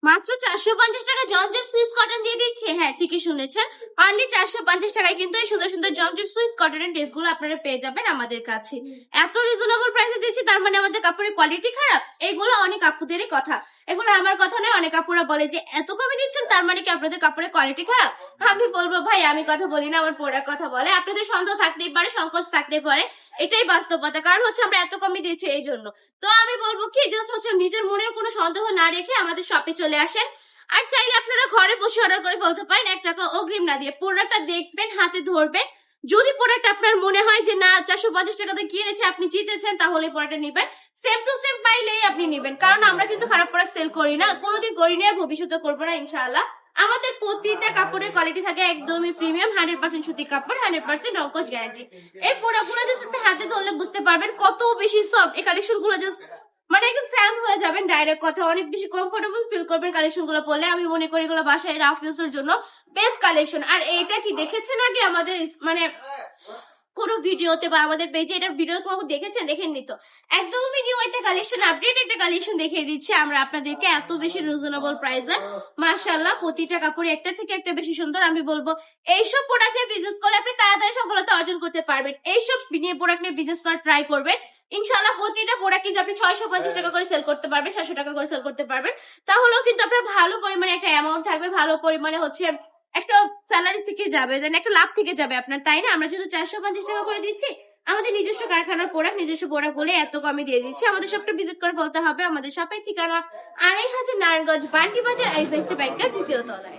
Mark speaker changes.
Speaker 1: মাত্র 450 টাকা georgette Swiss cotton দিয়ে দিচ্ছে। হ্যাঁ, ঠিকই শুনেছেন, অনলি 450 টাকায় কিন্তু এই সুন্দর সুন্দর জর্জেট সুইস কটনের ড্রেসগুলো আপনারা পেয়ে যাবেন আমাদের কাছে। এত রিজনেবল প্রাইসে দিচ্ছি, তার মানে আমাদের কাপড়ের কোয়ালিটি খারাপ? এগুলো অনেক আপুদেরই কথা, এগুলো আমার কথা নয়। অনেক আপুরা বলে যে এত কমে দিচ্ছেন, তার মানে কি আপনাদের কাপড়ের কোয়ালিটি খারাপ? আমি বলবো ভাই, আমি কথা বলি না, আমার প্রোডাক্ট কথা বলে। আপনাদের সন্দেহ থাকতেই পারে, সংকোচ থাকতে পারে, এটাই বাস্তবতা। কারণ হচ্ছে আমরা এত কমে দিয়েছি এই জন্য। তো আমি বলবো কি, জাস্ট হচ্ছে নিজের মনের কোনো সন্দেহ না রেখে আমাদের শপে চলে আসেন। আর চাইলে আপনারা ঘরে বসে অর্ডার করে ফেলতে পারেন 1 টাকা অগ্রিম না দিয়ে। প্রোডাক্টটা দেখবেন, হাতে ধরবেন, যদি প্রোডাক্ট আপনার মনে হয় যে না 450 টাকাতে কিনেছে, আপনি জিতেছেন, তাহলে প্রোডাক্টটা নেবেন। সেম টু সেম পাইলেই আপনি নেবেন, কারণ আমরা কিন্তু খারাপ প্রোডাক্ট সেল করি না, কোনোদিন করিনি, আর ভবিষ্যতে করবো না ইনশাআল্লাহ। আমাদের প্রতিটা কাপড়ের কোয়ালিটি থাকে একদমই প্রিমিয়াম, 100% সুতি কাপড়, 100% রংকশ গ্যারান্টি। এই প্রোডাক্টগুলো জাস্ট আপনি হাতে ধরলে বুঝতে পারবেন কত বেশি সফট। এই কালেকশন গুলো জাস্ট মানে একদম ফ্যান হয়ে যাবেন, ডাইরেক্ট কথা, অনেক বেশি কমফোর্টেবল ফিল করবেন কালেকশন গুলো পরলে। আমি মনে করি এগুলো বাসায় রাফ ইউজের জন্য বেস্ট কালেকশন। আর এইটা কি দেখেছেন আগে আমাদের মানে কোন ভিডিওতে বা আমাদের পেজে এটার ভিডিও কখনো দেখেছেন? দেখেননি তো। একদমই নিউ একটা কালেকশন, আপডেট একটা কালেকশন দেখিয়ে দিচ্ছি আমরা আপনাদেরকে এত বেশি রিজনেবল প্রাইসে। মাশাআল্লাহ, প্রতিটা কাপড় একটা থেকে একটা বেশি সুন্দর। আমি বলবো এইসব প্রোডাক্ট নিয়ে বিজনেস করলে আপনি তাড়াতাড়ি সফলতা অর্জন করতে পারবেন। এইসব নিয়ে প্রোডাক্ট নিয়ে বিজনেস করার ট্রাই করবেন, ইনশাআল্লাহ প্রতিটা প্রোডাক্ট কিন্তু আপনি 650 টাকা করে সেল করতে পারবেন, 700 টাকা করে সেল করতে পারবেন। তাহলেও কিন্তু আপনার ভালো পরিমাণে একটা অ্যামাউন্ট থাকবে, ভালো পরিমাণে হচ্ছে একটা স্যালারি থেকে যাবে, দেন একটা লাভ থেকে যাবে আপনার, তাই না? আমরা যদি 450 টাকা করে দিচ্ছি, আমাদের নিজস্ব কারখানার প্রোডাক্ট, নিজস্ব প্রোডাক্ট বলে এত কমে দিয়ে দিচ্ছি। আমাদের শপটা ভিজিট করে বলতে হবে। আমাদের শপের ঠিকানা 2500 নারায়ণগঞ্জ বান্টি বাজার, আইএফএসসি ব্যাংকের 2য় তলায়।